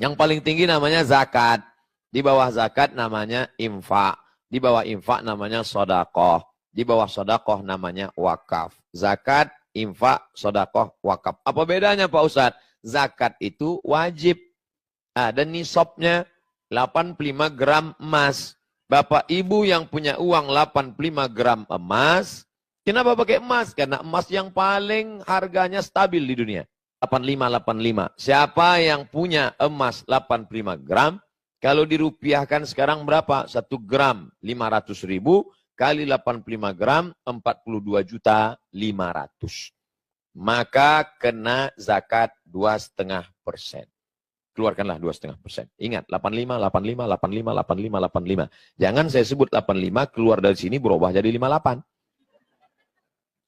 Yang paling tinggi namanya zakat. Di bawah zakat namanya infak. Di bawah infak namanya sodakoh. Di bawah sodakoh namanya wakaf. Zakat, infak, sodakoh, wakaf. Apa bedanya Pak Ustadz? Zakat itu wajib. Ada nisabnya 85 gram emas. Bapak ibu yang punya uang 85 gram emas. Kenapa pakai emas? Karena emas yang paling harganya stabil di dunia. 85. Siapa yang punya emas 85 gram, kalau dirupiahkan sekarang berapa? 1 gram 500.000 kali 85 gram 42.500.000. Maka kena zakat 2,5%. Keluarkanlah 2,5%. Ingat, 85. Jangan saya sebut 85, keluar dari sini berubah jadi 58.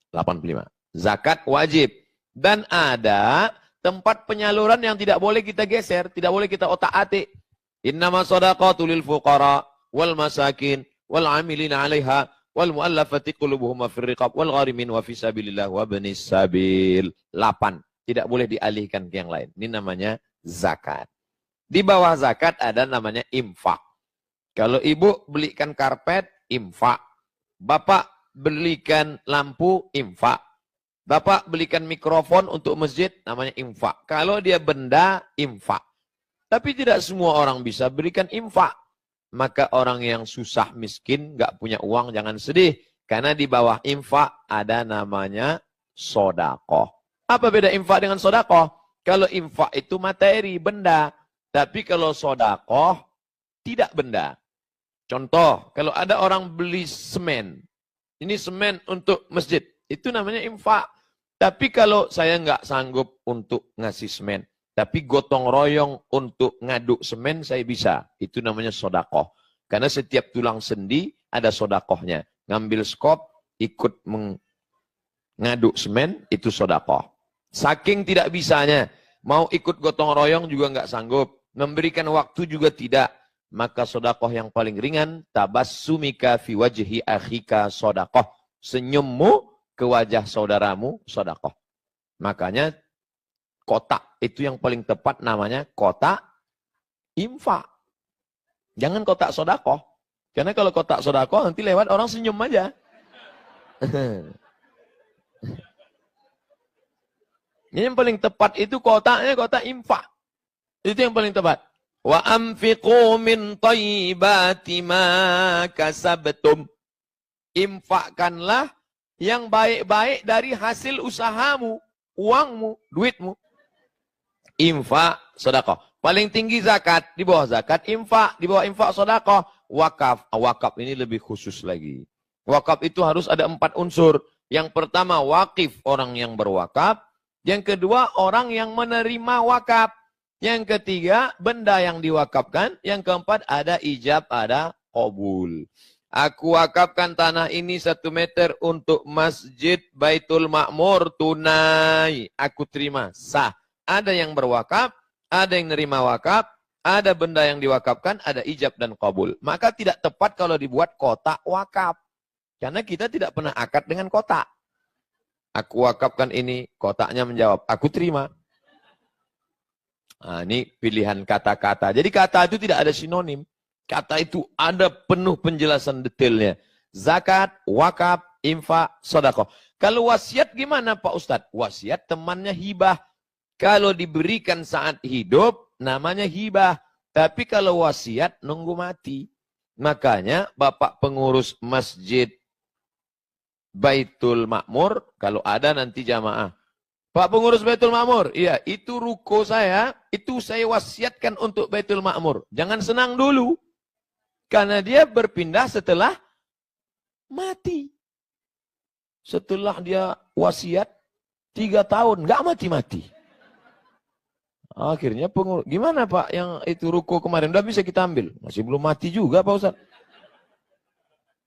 85. Zakat wajib. Dan ada tempat penyaluran yang tidak boleh kita geser, tidak boleh kita otak-atik. Innama shadaqatu lil fuqara wal masakin wal amilina 'alaiha wal mu'allafati qulubuhum fir riqab wal gharimin wa fi sabilillah wa ibnis sabil. 8. Tidak boleh dialihkan ke yang lain. Ini namanya zakat. Di bawah zakat ada namanya infak. Kalau ibu belikan karpet, infak. Bapak belikan lampu, infak. Bapak belikan mikrofon untuk masjid, namanya infak. Kalau dia benda, infak. Tapi tidak semua orang bisa berikan infak. Maka orang yang susah, miskin, nggak punya uang, jangan sedih. Karena di bawah infak ada namanya sodakoh. Apa beda infak dengan sodakoh? Kalau infak itu materi, benda. Tapi kalau sodakoh, tidak benda. Contoh, kalau ada orang beli semen. Ini semen untuk masjid. Itu namanya infak. Tapi kalau saya nggak sanggup untuk ngasih semen, tapi gotong royong untuk ngaduk semen, saya bisa. Itu namanya sodakoh. Karena setiap tulang sendi ada sodakohnya. Ngambil skop, ikut ngaduk semen, itu sodakoh. Saking tidak bisanya, mau ikut gotong royong juga nggak sanggup. Memberikan waktu juga tidak. Maka sodakoh yang paling ringan, tabassumika fi wajhi akhika sodakoh. Senyummu ke wajah saudaramu, sodakoh. Makanya kotak itu yang paling tepat namanya kotak infak. Jangan kotak sodakoh. Karena kalau kotak sodakoh nanti lewat orang senyum aja. Ini yang paling tepat itu kotaknya kotak infak. Itu yang paling tepat. Wa anfiqu min thayyibati ma kasabtum. Infakkanlah yang baik-baik dari hasil usahamu, uangmu, duitmu. Infak, sedekah. Paling tinggi zakat, di bawah zakat infak, di bawah infak sedekah. Wakaf, wakaf ini lebih khusus lagi. Wakaf itu harus ada 4 unsur. Yang pertama wakif, orang yang berwakaf. Yang kedua orang yang menerima wakaf. Yang ketiga benda yang diwakafkan. Yang keempat ada ijab, ada qabul. Aku wakafkan tanah ini 1 meter untuk Masjid Baitul Ma'mur tunai. Aku terima, sah. Ada yang berwakaf, ada yang nerima wakaf, ada benda yang diwakafkan, ada ijab dan qabul. Maka tidak tepat kalau dibuat kotak wakaf. Karena kita tidak pernah akad dengan kotak. Aku wakafkan ini, kotaknya menjawab, aku terima. Nah, ini pilihan kata-kata. Jadi kata itu tidak ada sinonim. Kata itu ada penuh penjelasan detailnya. Zakat, wakaf, infak, sedekah. Kalau wasiat gimana Pak Ustadz? Wasiat temannya hibah. Kalau diberikan saat hidup, namanya hibah. Tapi kalau wasiat, nunggu mati. Makanya Bapak pengurus Masjid Baitul Ma'mur, kalau ada nanti jamaah. Pak pengurus Baitul Ma'mur, iya itu ruko saya, itu saya wasiatkan untuk Baitul Ma'mur. Jangan senang dulu. Karena dia berpindah setelah mati. Setelah dia wasiat 3 tahun, nggak mati-mati. Akhirnya pengurus, gimana Pak yang itu ruko kemarin? Udah bisa kita ambil. Masih belum mati juga Pak Ustadz.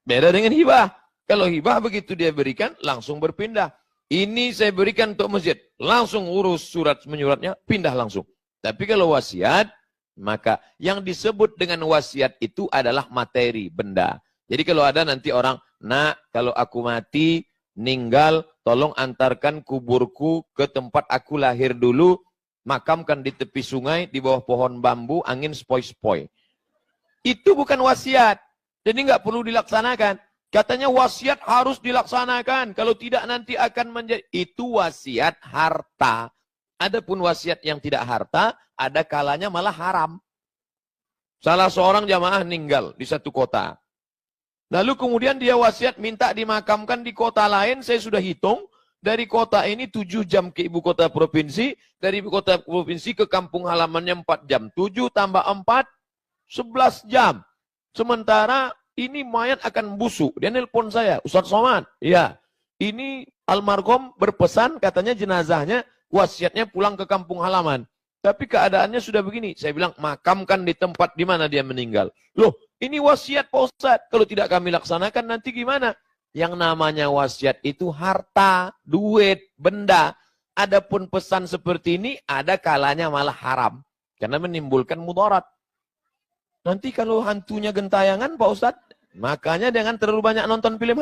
Beda dengan hibah. Kalau hibah begitu dia berikan, langsung berpindah. Ini saya berikan untuk masjid. Langsung urus surat menyuratnya, pindah langsung. Tapi kalau wasiat, maka yang disebut dengan wasiat itu adalah materi, benda. Jadi kalau ada nanti orang, nak kalau aku mati, meninggal, tolong antarkan kuburku ke tempat aku lahir dulu. makamkan di tepi sungai, di bawah pohon bambu, angin sepoi-sepoi. Itu bukan wasiat. Jadi nggak perlu dilaksanakan. Katanya wasiat harus dilaksanakan. Kalau tidak nanti akan menjadi. Itu wasiat harta. Adapun wasiat yang tidak harta, ada kalanya malah haram. Salah seorang jamaah meninggal di satu kota. Lalu kemudian dia wasiat minta dimakamkan di kota lain. Saya sudah hitung. Dari kota ini 7 jam ke ibu kota provinsi. Dari ibu kota provinsi ke kampung halamannya 4 jam. 7 tambah 4, 11 jam. Sementara ini mayat akan busuk. Dia nelpon saya, Ustaz Somad. Ya, ini almarhum berpesan katanya jenazahnya wasiatnya pulang ke kampung halaman. Tapi keadaannya sudah begini. Saya bilang makamkan di tempat di mana dia meninggal. Loh, ini wasiat Pak Ustaz. Kalau tidak kami laksanakan nanti gimana? Yang namanya wasiat itu harta, duit, benda. Adapun pesan seperti ini ada kalanya malah haram. Karena menimbulkan mudarat. Nanti kalau hantunya gentayangan Pak Ustadz, makanya jangan terlalu banyak nonton film